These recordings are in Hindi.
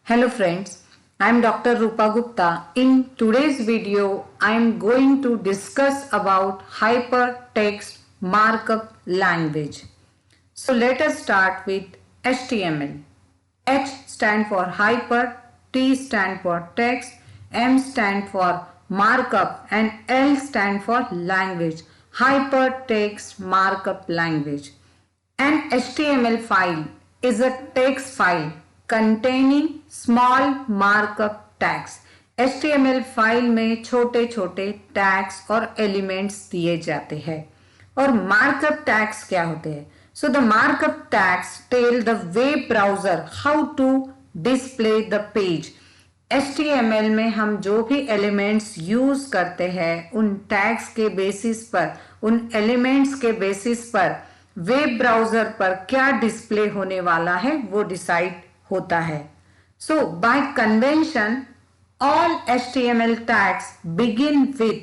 Hello friends, I am Dr. Rupa Gupta. In today's video, I am going to discuss about hypertext markup language. So let us start with HTML. H stand for hyper, T stand for text, M stand for markup and L stand for language. Hypertext markup language. An HTML file is a text file containing small markup tags. HTML file में छोटे छोटे टैग्स और एलिमेंट्स दिए जाते हैं. और मार्कअप टैग्स क्या होते हैं? So the markup tags tell the web browser how to display the page. HTML में हम जो भी एलिमेंट्स यूज करते हैं उन टैग्स के बेसिस पर, उन एलिमेंट्स के बेसिस पर वेब ब्राउजर पर क्या डिस्प्ले होने वाला है वो डिसाइड होता है. So by convention, all HTML tags begin with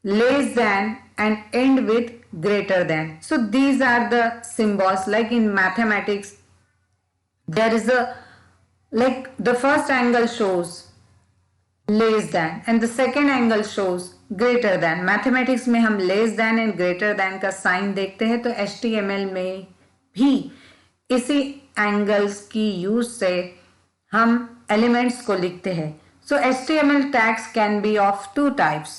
less than and end with greater than. So these are the symbols. Like in mathematics, there is a, like the first angle shows less than and the second angle shows greater than. Mathematics में हम less than and greater than का साइन देखते हैं, तो HTML में भी इसी एंगल्स की यूज से हम एलिमेंट्स को लिखते हैं. So HTML tags can be of two types,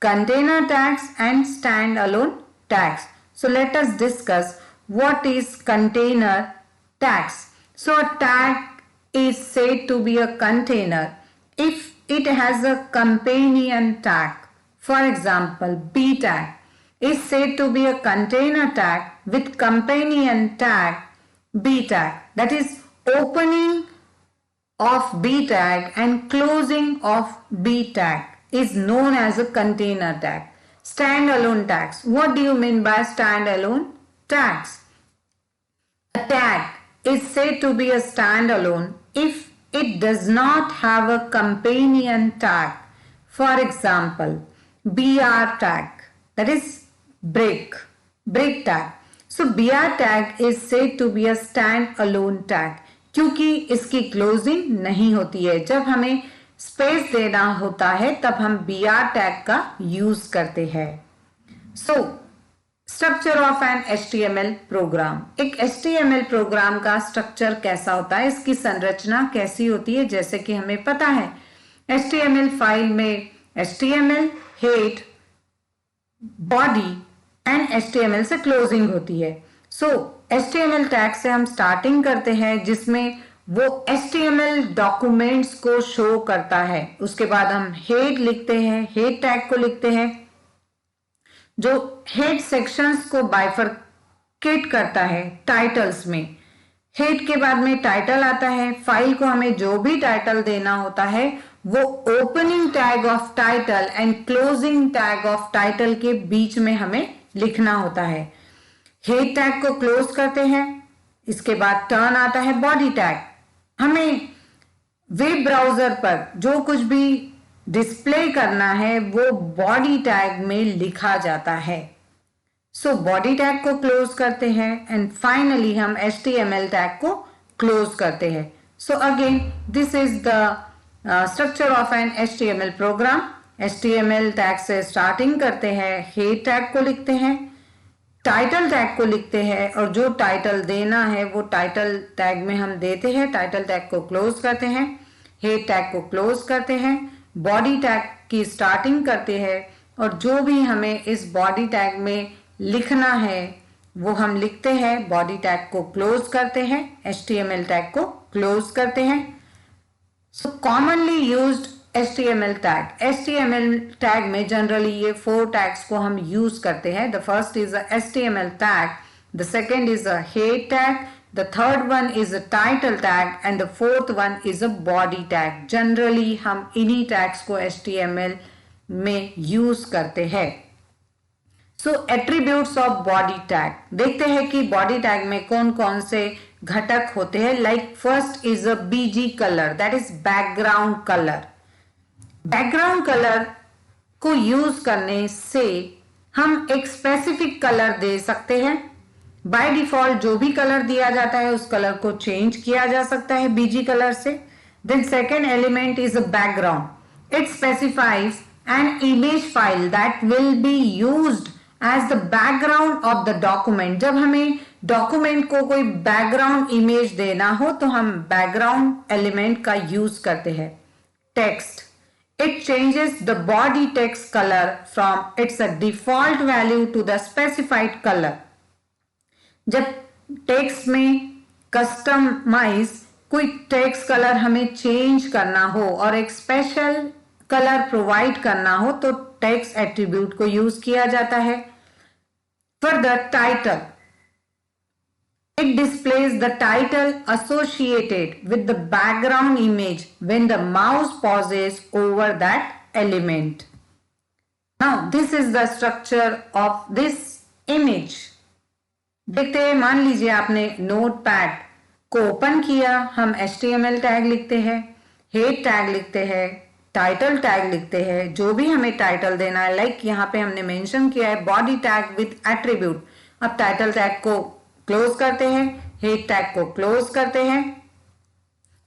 container tags and stand alone tags. So let us discuss what is container tags. So a tag is said to be a container if it has a companion tag. For example, B tag is said to be a container tag with companion tag B tag. That is, opening of B tag and closing of B tag is known as a container tag. Standalone tags. What do you mean by standalone tags? A tag is said to be a standalone if it does not have a companion tag. For example, BR tag, that is break tag. So BR tag is said to be a stand-alone tag क्योंकि इसकी क्लोजिंग नहीं होती है. जब हमें स्पेस देना होता है तब हम BR टैग का यूज करते हैं. So structure of an HTML program. एक HTML प्रोग्राम का स्ट्रक्चर कैसा होता है, इसकी संरचना कैसी होती है? जैसे कि हमें पता है HTML फाइल में HTML, head, body and HTML से क्लोजिंग होती है. सो HTML टैग से हम स्टार्टिंग करते हैं जिसमें वो HTML डॉक्यूमेंट्स को शो करता है. उसके बाद हम हेड लिखते हैं, हेड टैग को लिखते हैं जो हेड सेक्शंस को बाइफरकेट करता है टाइटल्स में. हेड के बाद में टाइटल आता है. फाइल को हमें जो भी टाइटल देना होता है वो opening tag of title and closing tag of title के बीच में हमें लिखना होता है. हेड टैग को क्लोज करते हैं. इसके बाद टर्न आता है बॉडी टैग. हमें वेब ब्राउजर पर जो कुछ भी डिस्प्ले करना है वो बॉडी टैग में लिखा जाता है. सो बॉडी टैग को क्लोज करते हैं एंड फाइनली हम HTML टैग को क्लोज करते हैं. So again this is the structure of an HTML program. HTML tag से स्टार्टिंग करते हैं, हेड टैग को लिखते हैं, टाइटल टैग को लिखते हैं और जो टाइटल देना है वो टाइटल टैग में हम देते हैं. टाइटल टैग को क्लोज करते हैं, हेड टैग को क्लोज करते हैं, बॉडी टैग की स्टार्टिंग करते हैं और जो भी हमें इस बॉडी टैग में लिखना है वो हम लिखते हैं. बॉडी टैग को क्लोज करते हैं, HTML टैग को क्लोज करते हैं. So commonly used HTML tag. HTML tag में जनरली ये 4 टैग्स को हम यूज करते हैं. The first is a HTML tag, the second is a head tag, the third one is a title tag and the fourth one is a body tag. Generally हम इन्हीं टैग्स को HTML में यूज करते हैं. So attributes of body tag. देखते हैं कि बॉडी टैग में कौन कौन से घटक होते हैं. Like first is a BG colour, that is background colour. Background colour को यूज करने से हम एक स्पेसिफिक कलर दे सकते हैं. बाय डिफॉल्ट जो भी कलर दिया जाता है उस कलर को चेंज किया जा सकता है BG कलर से. Then second element is a background. It specifies an image file that will be used as the background of the document. जब हमें डॉक्यूमेंट को कोई बैकग्राउंड इमेज देना हो तो हम बैकग्राउंड एलिमेंट का यूज करते हैं. Text. It changes the body text color from its default value to the specified color. जब टेक्स्ट में कस्टमाइज कोई टेक्स्ट कलर हमें चेंज करना हो और एक स्पेशल कलर प्रोवाइड करना हो तो टेक्स्ट एट्रीब्यूट को यूज किया जाता है. Further title. It displays the title associated with the background image when the mouse pauses over that element. Now this is the structure of this image. देखते हैं, मान लीजिए आपने नोटपैड को ओपन किया, हम HTML टैग लिखते हैं, हेड टैग लिखते हैं, टाइटल टैग लिखते हैं, जो भी हमें टाइटल देना है. लाइक यहाँ पे हमने मेंशन किया है बॉडी टैग विथ एट्रीब्यूट. अब टाइटल टैग को क्लोज करते हैं, हेड टैग को क्लोज करते हैं.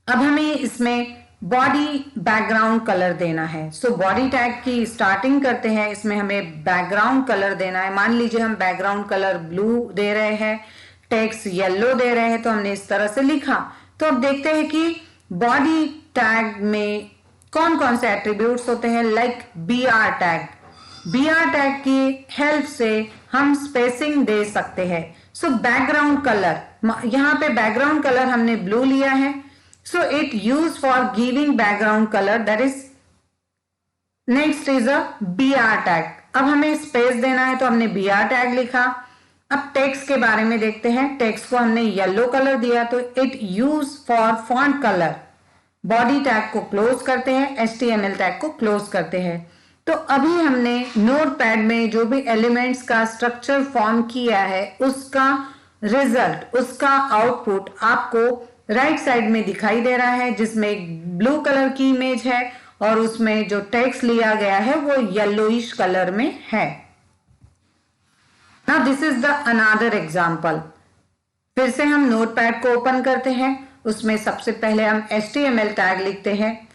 अब हमें इसमें बॉडी बैकग्राउंड कलर देना है. सो बॉडी टैग की स्टार्टिंग करते हैं. इसमें हमें बैकग्राउंड कलर देना है. मान लीजिए हम बैकग्राउंड कलर ब्लू दे रहे हैं, टेक्स्ट येलो दे रहे हैं, तो हमने इस तरह से लिखा. तो अब देखते हैं कि बॉडी टैग में कौन कौन से एट्रीब्यूट्स होते हैं. Like BR tag. BR tag की हेल्प से हम स्पेसिंग दे सकते हैं. सो बैकग्राउंड कलर, यहां पे बैकग्राउंड कलर हमने ब्लू लिया है. So it use for giving background colour, that is next is a BR tag. अब हमें स्पेस देना है तो हमने BR टैग लिखा. अब टेक्स्ट के बारे में देखते हैं. टेक्स्ट को हमने येलो कलर दिया तो it use for font colour. Body tag को क्लोज करते हैं, HTML टैग को क्लोज करते हैं. तो अभी हमने नोटपैड में जो भी एलिमेंट्स का स्ट्रक्चर फॉर्म किया है उसका रिजल्ट, उसका आउटपुट आपको राइट साइड में दिखाई दे रहा है, जिसमें एक ब्लू कलर की इमेज है और उसमें जो टेक्स्ट लिया गया है वो येलोइश कलर में है. Now this is the another example. फिर से हम नोटपैड को ओपन करते हैं. उसमें सबसे पहले हम HTML टैग लिखते हैं,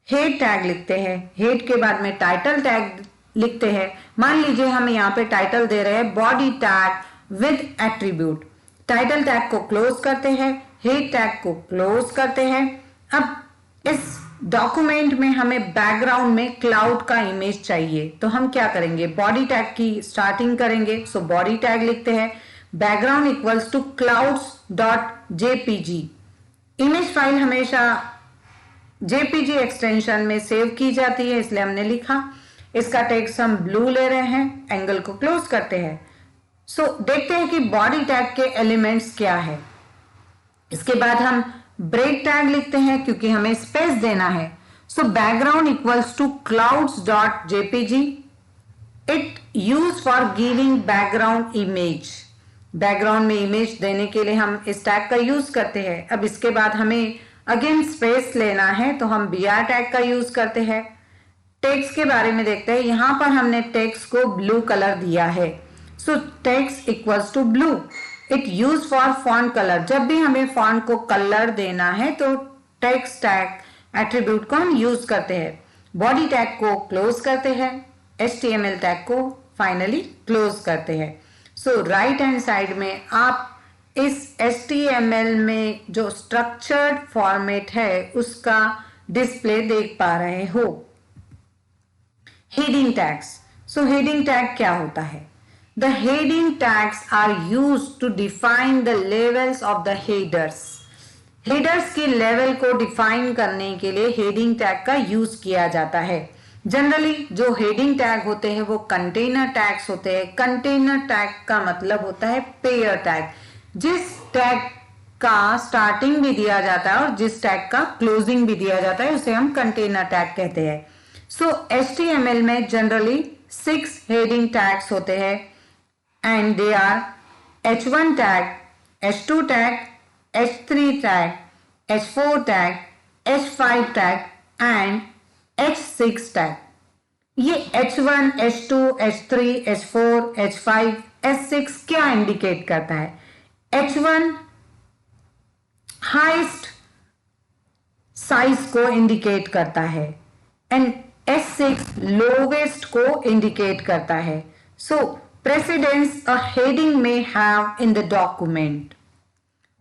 हेड टैग लिखते हैं, हेड के बाद में टाइटल टैग लिखते हैं. मान लीजिए हम यहाँ पे टाइटल दे रहे हैं body tag with attribute. Title tag को क्लोज करते हैं, हेड टैग को क्लोज करते हैं. अब इस डॉक्यूमेंट में हमें बैकग्राउंड में क्लाउड का इमेज चाहिए तो हम क्या करेंगे, बॉडी टैग की स्टार्टिंग करेंगे. सो बॉडी टैग लिखते हैं, background equals to clouds.jpg. Image file हमेशा JPG एक्सटेंशन में सेव की जाती है, इसलिए हमने लिखा. इसका टेक्स्ट हम ब्लू ले रहे हैं, एंगल को क्लोज करते हैं. सो देखते हैं कि बॉडी टैग के एलिमेंट्स क्या है. इसके बाद हम ब्रेक टैग लिखते हैं क्योंकि हमें स्पेस देना है. So background equals to clouds.jpg. It use for giving background image. Background में इमेज देने के लिए हम इस टैग का यूज करते हैं. अब इसके बाद हमें अगेन स्पेस लेना है तो हम BR टैग का यूज करते हैं. टेक्स्ट के बारे में देखते हैं. यहां पर हमने टेक्स्ट को ब्लू कलर दिया है. So text equals to blue. It use for font colour. जब भी हमें फॉन्ट को कलर देना है तो टेक्स्ट टैग एट्रीब्यूट को हम यूज करते हैं. बॉडी टैग को क्लोज करते हैं, HTML टैग को फाइनली क्लोज करते हैं. सो राइट हैंड साइड में आप इस HTML में जो स्ट्रक्चर्ड फॉर्मेट है उसका डिस्प्ले देख पा रहे हो. Heading tags. So heading tag क्या होता है? The heading tags are used to define the levels of the headers. Headers की लेवल को डिफाइन करने के लिए हेडिंग टैग का यूज किया जाता है. जनरली जो हेडिंग टैग होते हैं वो कंटेनर टैग्स होते हैं. कंटेनर टैग का मतलब होता है पेयर टैग. जिस टैग का स्टार्टिंग भी दिया जाता है और जिस टैग का क्लोजिंग भी दिया जाता है उसे हम कंटेनर टैग कहते हैं. सो HTML में जनरली 6 हेडिंग टैग्स होते हैं and they are H1 tag, H2 tag, H3 tag, H4 tag, H5 tag and H6 tag. ये H1, H2, H3, H4, H5, H6 क्या इंडिकेट करता है? H1 हाईएस्ट साइज को इंडिकेट करता है एंड S6 लोवेस्ट को इंडिकेट करता है. सो प्रेसिडेंस अ हेडिंग में have in the document.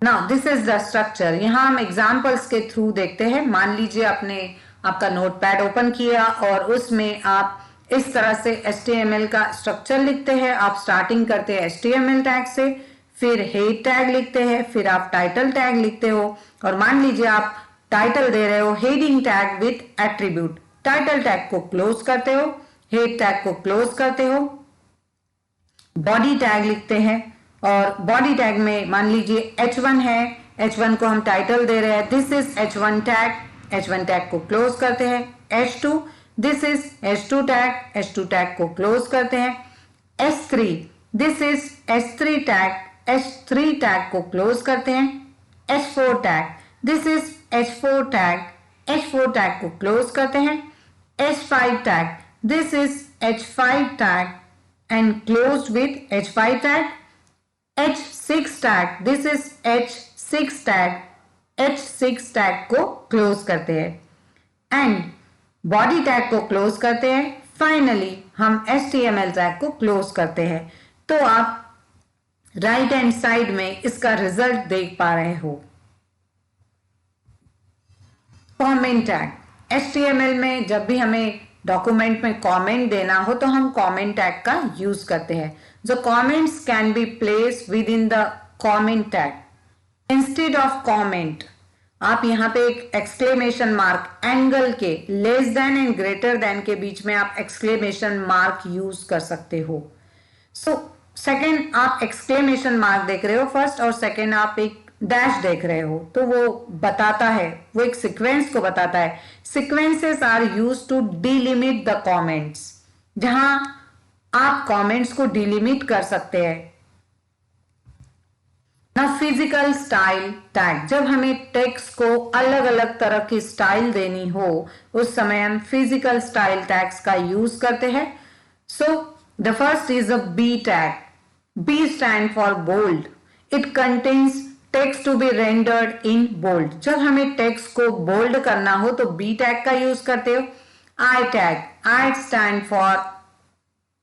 Now this is the structure. यहां हम एग्जांपल्स के थ्रू देखते हैं. मान लीजिए आपका नोटपैड ओपन किया और उसमें आप इस तरह से HTML का स्ट्रक्चर लिखते हैं. आप स्टार्टिंग करते हैं HTML टैग से, फिर हेड टैग लिखते हैं, फिर आप टाइटल टैग लिखते हो और मान लीजिए आप टाइटल दे रहे हो heading tag with attribute. Title tag को क्लोज करते हो, हेड टैग को क्लोज करते हो, बॉडी टैग लिखते हैं और बॉडी टैग में मान लीजिए H1 है, H1 को हम टाइटल दे रहे हैं, this is H1 tag, H1 tag को क्लोज करते हैं. H2 this is H2 tag, H2 tag को क्लोज करते हैं. S3 this is S3 tag, H3 tag को क्लोज करते हैं. H4 tag this is H4 tag, H4 tag को क्लोज करते हैं. H5 tag this is H5 tag and closed with H5 tag. H6 tag this is H6 tag, H6 tag को क्लोज करते हैं एंड बॉडी टैग को क्लोज करते हैं. फाइनली हम HTML टैग को क्लोज करते हैं. तो आप राइट हैंड साइड में इसका रिजल्ट देख पा रहे हो. Comment tag. HTML में जब भी हमें डॉक्यूमेंट में कमेंट देना हो तो हम कमेंट टैग का यूज करते हैं. जो comments can be place with in the comment tag instead of comment. आप यहाँ पे एक एक्सक्लेमेशन मार्क एंगल के less than and greater than के बीच में आप एक्सक्लेमेशन मार्क यूज कर सकते हो. सो सेकेंड आप एक्सक्लेमेशन मार्क देख रहे हो फर्स्ट, और सेकेंड आप एक डैश देख रहे हो तो वो बताता है, वो एक सीक्वेंस को बताता है. Sequences are used to delimit the comments, जहां आप कमेंट्स को डिलिमिट कर सकते हैं. ना फिजिकल स्टाइल टैग. जब हमें टेक्स्ट को अलग अलग तरह की स्टाइल देनी हो उस समय हम फिजिकल स्टाइल टैग्स का यूज करते हैं. So the first is a B tag. B stand for bold. It contains text to be rendered in bold. जब हमें टेक्स्ट को बोल्ड करना हो तो बी टैग का यूज करते हो. I tag. I stand for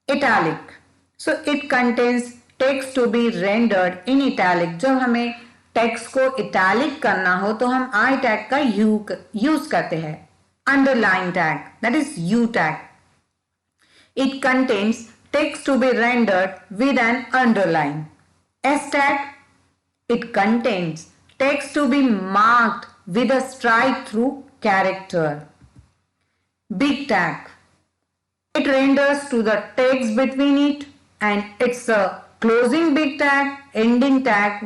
italic. So it contains text to be rendered in italic. जब हमें टेक्स्ट को इटैलिक करना हो तो हम आई टैग का यूज करते हैं. Underline tag, that is U tag. It contains text to be rendered with an underline. S tag. It contains text to be marked with a strike through character. Big tag. It renders to the text between it and it's a closing big tag, ending tag,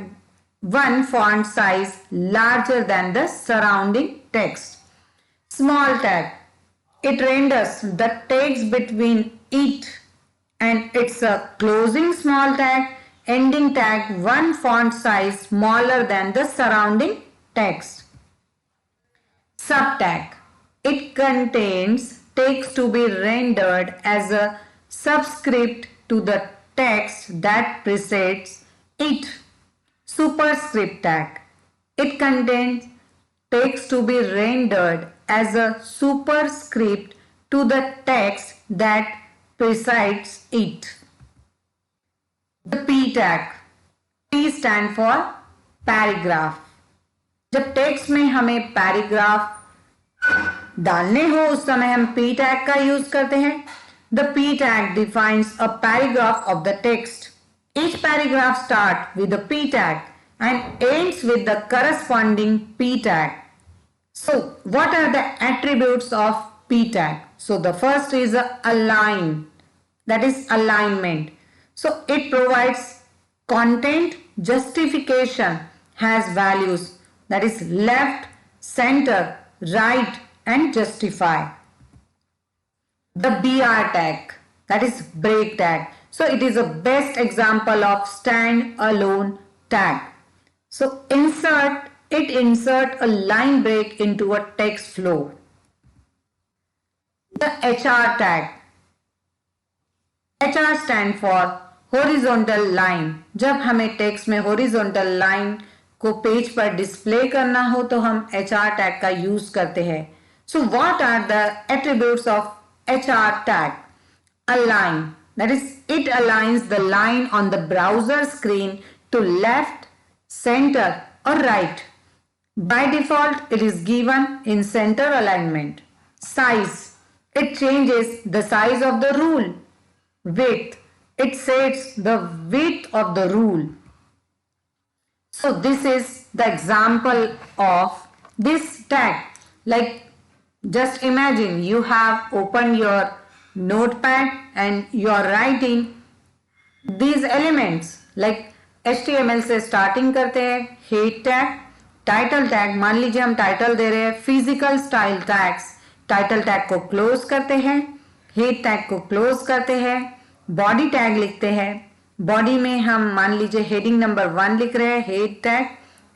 one font size larger than the surrounding text. Small tag. It renders the text between it and it's a closing small tag, ending tag, one font size smaller than the surrounding text. Subtag. It contains text to be rendered as a subscript to the text that precedes it. Superscript tag. It contains text to be rendered as a superscript to the text that precedes it. The P tag. P stand for paragraph. जब टेक्स्ट में हमें पैराग्राफ डालने हो उस समय हम P tag का यूज करते हैं. The P tag defines a paragraph of the text. Each paragraph starts with the P tag and ends with the corresponding P tag. So, what are the attributes of P tag? So, the first is align. That is alignment. So it provides content justification, has values that is left, center, right and justify. The BR tag, that is break tag. So it is a best example of stand alone tag. So it insert a line break into a text flow. The HR tag. HR stand for horizontal line. जब हमें टेक्स्ट में horizontal line को पेज पर डिस्प्ले करना हो तो हम HR टैग का यूज करते हैं. So what are the attributes of HR tag? Align, that is, it aligns the line on the browser screen to left, center or right. By default, it is given in center alignment. Size, it changes the size of the rule. Width, it sets the width of the rule. So this is the example of this tag. Like, just imagine you have opened your notepad and you are writing these elements. Like HTML से स्टार्टिंग करते हैं. हेड टैग, टाइटल टैग, मान लीजिए हम टाइटल दे रहे हैं. Physical style tags, title tag को क्लोज करते हैं, हेड टैग को क्लोज करते हैं. बॉडी टैग लिखते हैं. बॉडी में हम मान लीजिए हेडिंग नंबर 1 लिख रहे हैं, head tag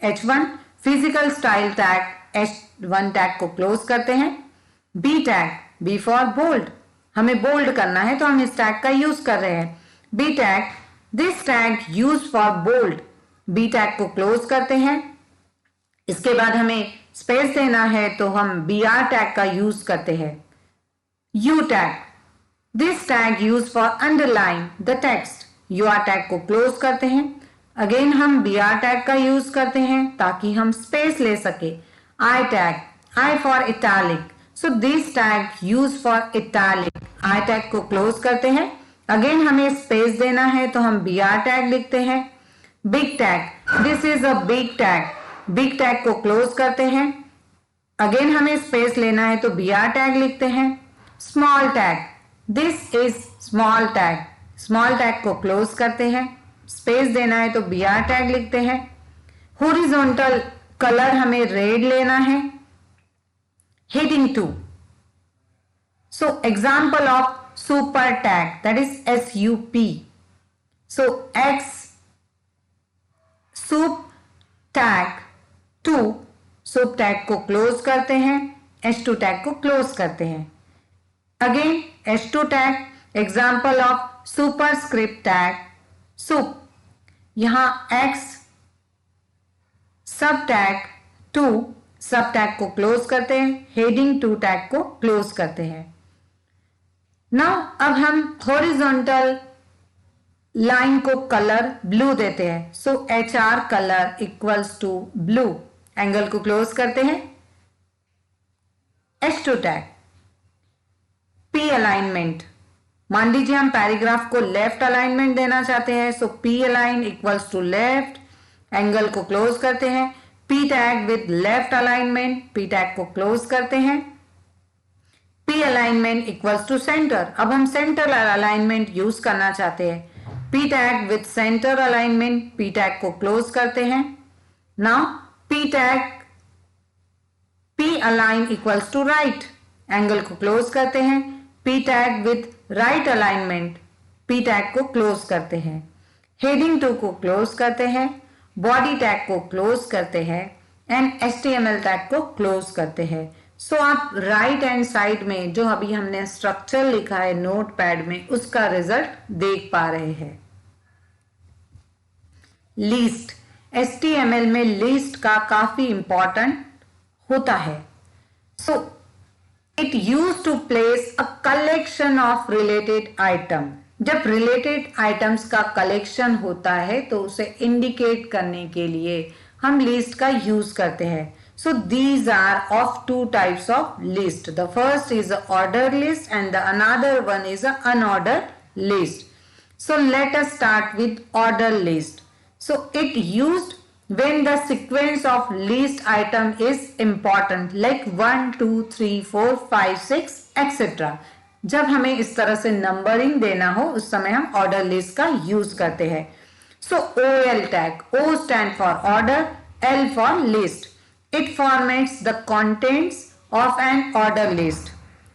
H1. Physical style tag H1 tag को क्लोज करते हैं. B tag, B for bold, हमें बोल्ड करना है तो हम इस टैग का यूज कर रहे हैं. B tag, this tag use for bold, B tag को क्लोज करते हैं. इसके बाद हमें स्पेस देना है तो हम BR टैग का यूज करते हैं. You tag, this tag use for underline the text, UR tag को क्लोज करते हैं. अगेन हम BR टैग का यूज करते हैं ताकि हम स्पेस ले सके. आई tag, I for italic, so this tag use for italic, I tag को क्लोज करते हैं. अगेन हमें स्पेस देना है तो हम BR टैग लिखते हैं. Big tag, this is a big tag, big tag को क्लोज करते हैं. अगेन हमें स्पेस लेना है तो BR टैग लिखते हैं. Small tag, this is small tag, small tag को क्लोज करते हैं. स्पेस देना है तो BR टैग लिखते हैं. हॉरिजॉन्टल कलर हमें रेड लेना है. Heading 2. So example of super tag, that is SUP. So X sup tag 2, sup tag को क्लोज करते हैं, H2 tag को क्लोज करते हैं. Again H2 tag, example of superscript tag sup. यहां X सब टैग 2, सब टैग को क्लोज करते हैं, हेडिंग 2 टैग को क्लोज करते हैं. नाउ अब हम हॉरिजॉन्टल लाइन को कलर ब्लू देते हैं. So HR colour equals to blue, angle को क्लोज करते हैं. H2 टैग, P अलाइनमेंट, मान लीजिए हम पैराग्राफ को लेफ्ट अलाइनमेंट देना चाहते हैं. So P align equals to left, angle को क्लोज करते हैं. P tag with left alignment, P tag को क्लोज करते हैं. P alignment equals to centre, अब हम सेंटर अलाइनमेंट यूज करना चाहते हैं. P tag with centre alignment, P tag को क्लोज करते हैं. Now P tag, P align equals to right, angle को क्लोज करते हैं. P tag with right alignment, P tag को क्लोज करते हैं. हेडिंग 2 को क्लोज करते हैं, बॉडी टैग को क्लोज करते हैं एंड HTML टैग को क्लोज करते हैं. सो आप राइट हैंड साइड में जो अभी हमने स्ट्रक्चर लिखा है नोटपैड में, उसका रिजल्ट देख पा रहे हैं. लिस्ट, HTML में लिस्ट का काफी इंपॉर्टेंट होता है. So it use to place a collection of related item. जब रिलेटेड आइटम्स का कलेक्शन होता है तो उसे इंडिकेट करने के लिए हम लिस्ट का यूज करते हैं. So these are of two types of list. The first is a ordered list and the another one is a unordered list. So let us start with ordered list. So it used when the sequence of list item is important, like 1, 2, 3, 4, 5, 6, etc. जब हमें इस तरह से नंबरिंग देना हो उस समय हम ऑर्डर लिस्ट का यूज करते हैं. So OL tag, O stand for order, L for list. It formats the contents of an order list.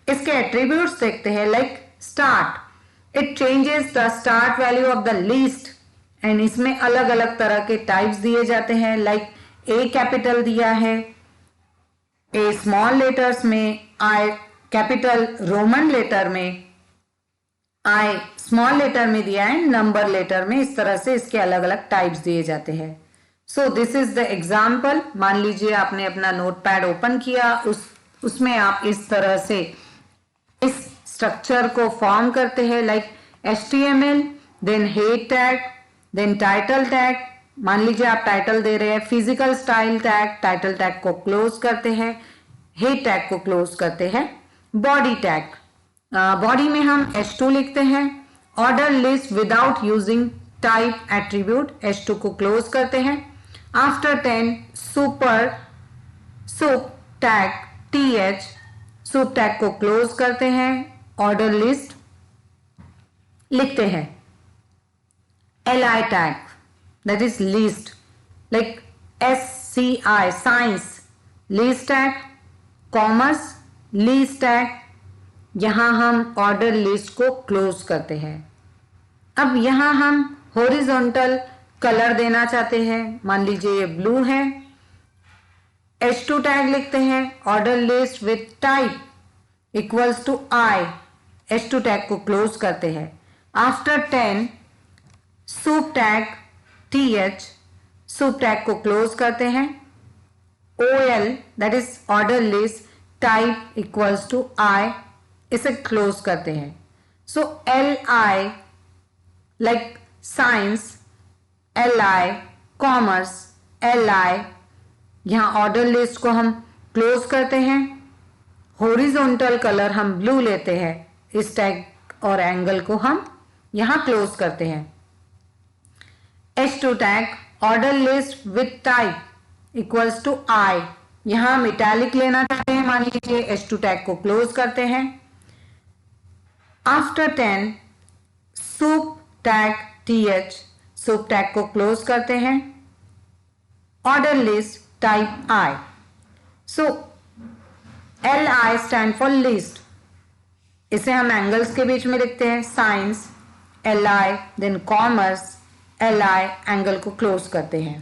इसके attributes देखते हैं, like start. It changes the start value of the list. And इसमें अलग अलग तरह के types दिए जाते हैं, like A capital दिया है, A small letters में, I capital Roman letter में, I small letter में दिया है, number letter में. इस तरह से इसके अलग अलग types दिए जाते हैं. So this is the example. मान लीजिए आपने अपना नोटपैड ओपन किया, उसमें आप इस तरह से इस स्ट्रक्चर को फॉर्म करते हैं, like HTML, then head tag, then title tag. मान लीजिए आप टाइटल दे रहे हैं, physical style tag, title tag को क्लोज करते हैं, हेड टैग को क्लोज करते हैं, बॉडी टैग, बॉडी में हम H2 लिखते हैं, order list without using type attribute, H2 को क्लोज करते हैं। After 10 sup tag TH, sup tag को क्लोज करते हैं, ऑर्डर लिस्ट लिखते हैं। LI tag that is list, like SCI science, list tag, commerce, list tag, यहां हम ऑर्डर लिस्ट को क्लोज करते हैं। अब यहां हम हॉरिजॉन्टल कलर देना चाहते हैं, मान लीजिए ये ब्लू है, H2 टैग लिखते हैं, order list with type equals to I, H2 tag को क्लोज करते हैं। After 10 sup tag TH, sup tag को क्लोज करते हैं। OL that is order list type equals to I, इसे क्लोज करते हैं। So LI like science, LI commerce, LI, यहां ऑर्डर लिस्ट को हम क्लोज करते हैं। हॉरिजॉन्टल कलर हम ब्लू लेते हैं, इस टैग और एंगल को हम यहां क्लोज करते हैं। H2 tag order list with type equals to I, यहां हम इटैलिक लेना चाहते हैं, मान लीजिए H2 टैग को क्लोज करते हैं। After 10 sup tag TH, sup tag को क्लोज करते हैं, order list type I। So LI stand for list, इसे हम एंगल्स के बीच में लिखते हैं, science LI, then commerce LI, angle को क्लोज करते हैं।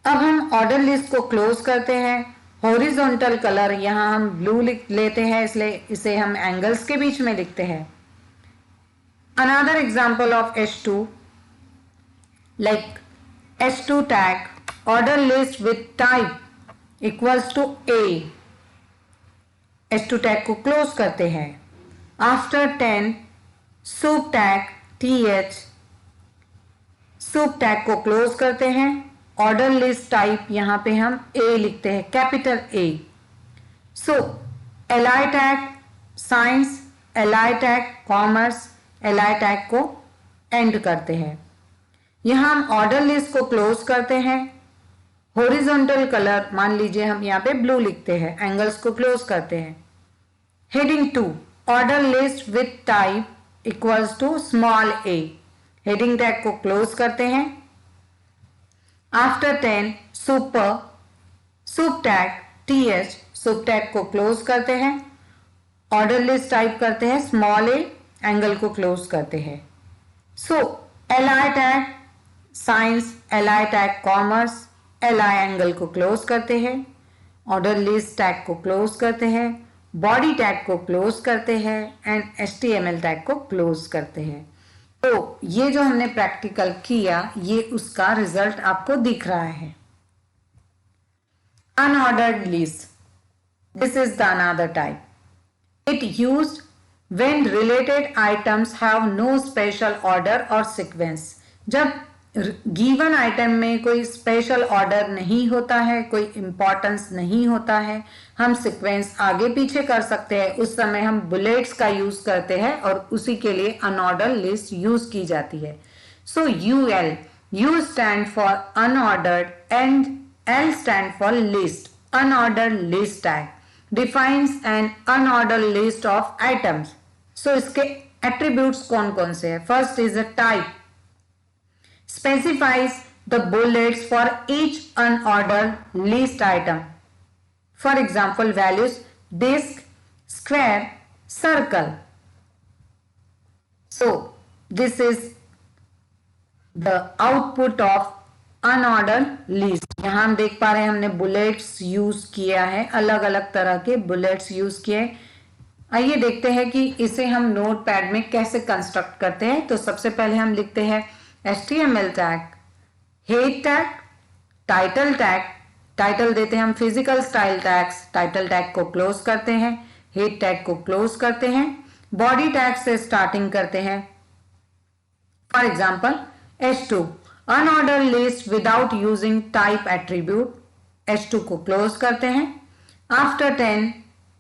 अब हम ऑर्डर लिस्ट को क्लोज करते हैं, हॉरिजॉन्टल कलर यहां हम ब्लू लेते हैं, इसलिए इसे हम एंगल्स के बीच में लिखते हैं। Another example of H2, like H2 tag order list with type equals to A, H2 tag को क्लोज करते हैं। After 10 sup tag TH, sup tag को क्लोज करते हैं, ऑर्डर लिस्ट टाइप यहां पे हम A लिखते हैं, capital A। So LI tag science, LI tag commerce, LI tag को एंड करते हैं। यहां हम ऑर्डर लिस्ट को क्लोज करते हैं, हॉरिजॉन्टल कलर मान लीजिए हम यहां पे ब्लू लिखते हैं, एंगल्स को क्लोज करते हैं। Heading 2 order list with type equals to small a, heading tag को क्लोज करते हैं। After 10 sup tag TH, sup tag को क्लोज करते हैं, ऑर्डर लिस्ट टाइप करते हैं स्मॉल a, एंगल को क्लोज करते हैं। So LI tag science, LI tag commerce, LI angle को क्लोज करते हैं, ऑर्डर लिस्ट टैग को क्लोज करते हैं, बॉडी टैग को क्लोज करते हैं एंड HTML टैग को क्लोज करते हैं। तो ये जो हमने प्रैक्टिकल किया, ये उसका रिजल्ट आपको दिख रहा है। Unordered list, this is the another type, it used when related items have no special order or sequence। जब गिवन आइटम में कोई स्पेशल ऑर्डर नहीं होता है, कोई इंपॉर्टेंस नहीं होता है, हम सीक्वेंस आगे पीछे कर सकते हैं, उस समय हम बुलेट्स का यूज करते हैं और उसी के लिए अनऑर्डर लिस्ट यूज की जाती है। So UL, U stand for unordered and L stand for list. Unordered list tag defines an unordered list of items. So इसके एट्रीब्यूट्स कौन कौन से हैं? First is a type, specifies the bullets for each unordered list item. For example, values disk, square, circle. So this is the output of unordered list. यहाँ हम देख पा रहे हैं हमने bullets यूज किया है, अलग अलग तरह के bullets यूज किए। आइए देखते हैं कि इसे हम नोटपैड में कैसे कंस्ट्रक्ट करते हैं। तो सबसे पहले हम लिखते हैं HTML tag, head tag, title tag, title देते हैं हम physical style tags, title tag को क्लोज करते हैं, हेड टैग को क्लोज करते हैं, बॉडी टैग से स्टार्टिंग करते हैं। For example H2 unordered list without using type attribute, H2 को क्लोज करते हैं। After 10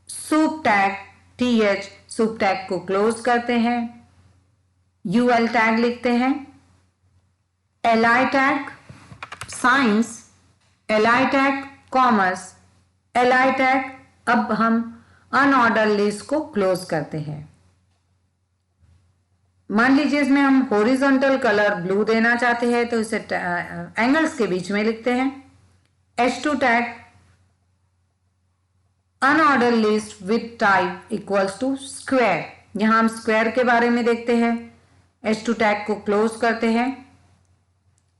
sup tag TH, sup tag को क्लोज करते हैं, UL टैग लिखते हैं। LI tag science, LI tag commerce, LI tag, अब हम अनऑर्डर लिस्ट को क्लोज करते हैं। मान लीजिए इसमें हम हॉरिजॉन्टल कलर ब्लू देना चाहते हैं तो इसे एंगल्स के बीच में लिखते हैं। H2 tag unorder list with type equals to square, यहां हम स्क्वायर के बारे में देखते हैं। H2 टैग को क्लोज करते हैं।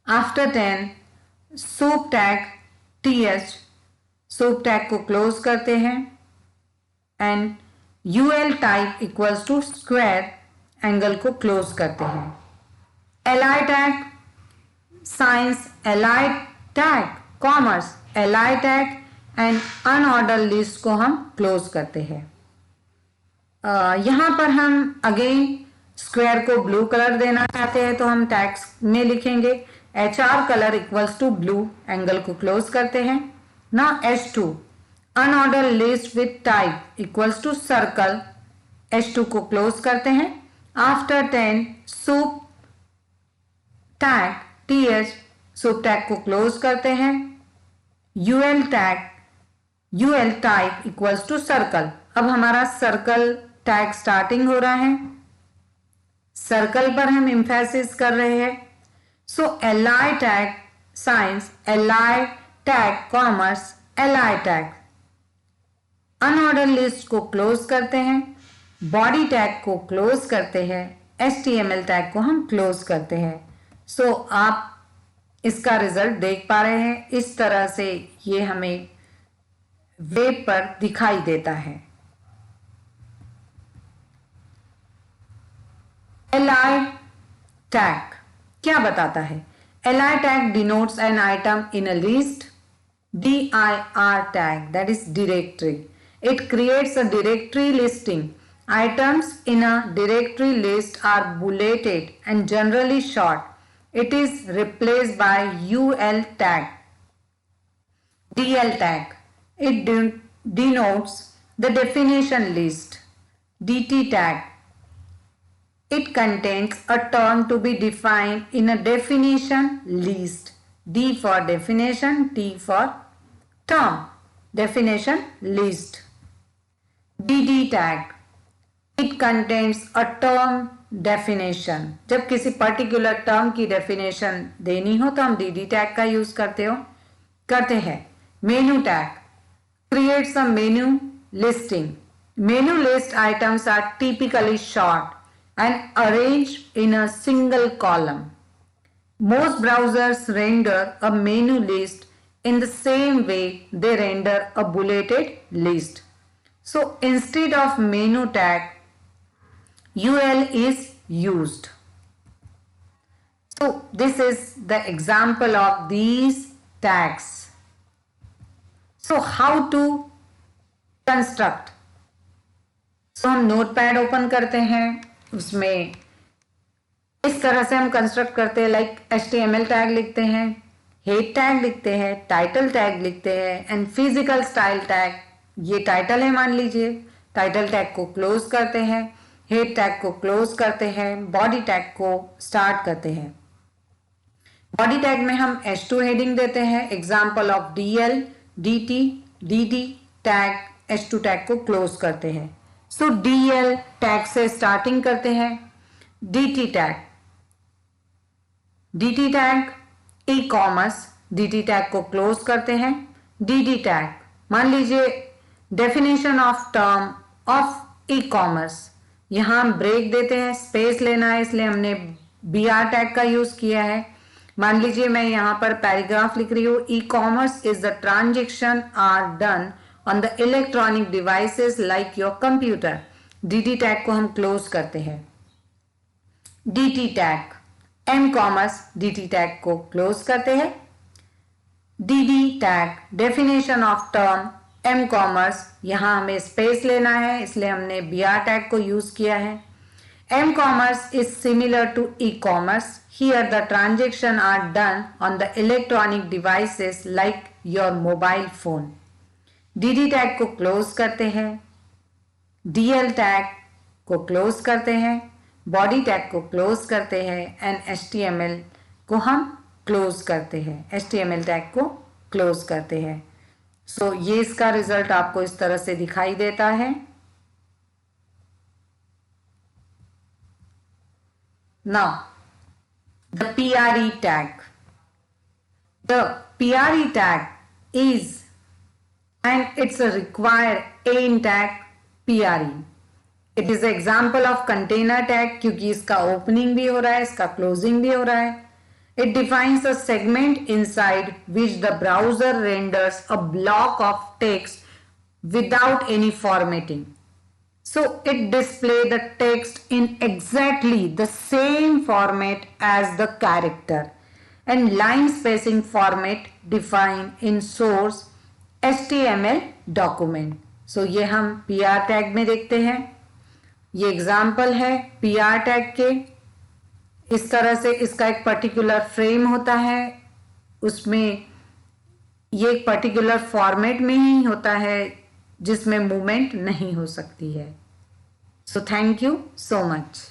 After 10 sup tag TH, sup tag को क्लोज करते हैं and UL type equals to square, angle को क्लोज करते हैं। LI tag science, LI tag commerce, LI tag and unorder list को हम क्लोज करते हैं। यहां पर हम अगेन स्क्वायर को ब्लू कलर देना चाहते हैं तो हम टैग्स में लिखेंगे HR colour equals to blue, angle को क्लोज करते हैं ना। H2 unordered list with type equals to circle, H2 को क्लोज करते हैं। After 10 sup tag TH, sup tag को क्लोज करते हैं। UL tag, UL type equals to circle, अब हमारा सर्कल टैग स्टार्टिंग हो रहा है, सर्कल पर हम एम्फेसिस कर रहे हैं। So LI tag science, LI tag commerce, LI tag unorder list को क्लोज करते हैं, बॉडी टैग को क्लोज करते हैं, HTML टैग को हम क्लोज करते हैं। सो आप इसका रिजल्ट देख पा रहे हैं, इस तरह से ये हमें वेब पर दिखाई देता है। LI टैग क्या बताता है? LI tag denotes an item in a list. DIR tag, that is directory. It creates a directory listing. Items in a directory list are bulleted and generally short. It is replaced by UL tag. DL tag. It denotes the definition list. DT tag. It contains a term to be defined in a definition list. D for definition, T for term. Definition list. DD tag. It contains a term definition. जब किसी पर्टिकुलर टर्म की डेफिनेशन देनी हो तो हम DD टैग का यूज करते हैं। मेनू tag creates a menu listing. Menu list items are typically short and arranged in a single column. Most browsers render a menu list in the same way they render a bulleted list. So instead of menu tag, UL is used. So this is the example of these tags. So how to construct? So हम नोटपैड ओपन करते हैं, उसमें इस तरह से हम कंस्ट्रक्ट करते हैं, लाइक HTML टैग लिखते हैं, हेड टैग लिखते हैं, टाइटल टैग लिखते हैं एंड फिजिकल स्टाइल टैग, ये टाइटल है मान लीजिए, टाइटल टैग को क्लोज करते हैं, हेड टैग को क्लोज करते हैं, बॉडी टैग को स्टार्ट करते हैं। बॉडी टैग में हम H2 हेडिंग देते हैं, example of DL, DT, DD tag, H2 tag को क्लोज करते हैं। सो DL टैग से स्टार्टिंग करते हैं। DT tag, DT tag e commerce, DT tag को क्लोज करते हैं। DD टैग मान लीजिए definition of term of e commerce, यहां हम ब्रेक देते हैं, स्पेस लेना है इसलिए हमने BR टैग का यूज किया है। मान लीजिए मैं यहां पर पैराग्राफ लिख रही हूं, E commerce is the transaction are done on the electronic devices like your computer. DD tag को हम क्लोज करते हैं। DT tag M commerce, DT tag को क्लोज करते हैं। DD tag, definition of term M commerce, यहाँ हमें स्पेस लेना है इसलिए हमने BR टैग को यूज किया है। M commerce is similar to E commerce, here the transaction are done on the electronic devices like your mobile phone. DD tag को क्लोज करते हैं, DL टैग को क्लोज करते हैं, बॉडी टैग को क्लोज करते हैं एंड HTML को हम क्लोज करते हैं, HTML टैग को क्लोज करते हैं। सो ये इसका रिजल्ट आपको इस तरह से दिखाई देता है। Now the PRE tag, the PRE tag is and it's a required AIN tag PRE. It is an example of container tag क्योंकि इसका ओपनिंग भी हो रहा है, इसका क्लोजिंग भी हो रहा है। It defines a segment inside which the browser renders a block of text without any formatting. So it displays the text in exactly the same format as the character and line spacing format defined in source HTML document. So ये हम PR टैग में देखते हैं। ये एग्जाम्पल है PR टैग के। इस तरह से इसका एक पर्टिकुलर फ्रेम होता है, उसमें ये एक पर्टिकुलर फॉर्मेट में ही होता है जिसमें मूवमेंट नहीं हो सकती है। So thank you so much.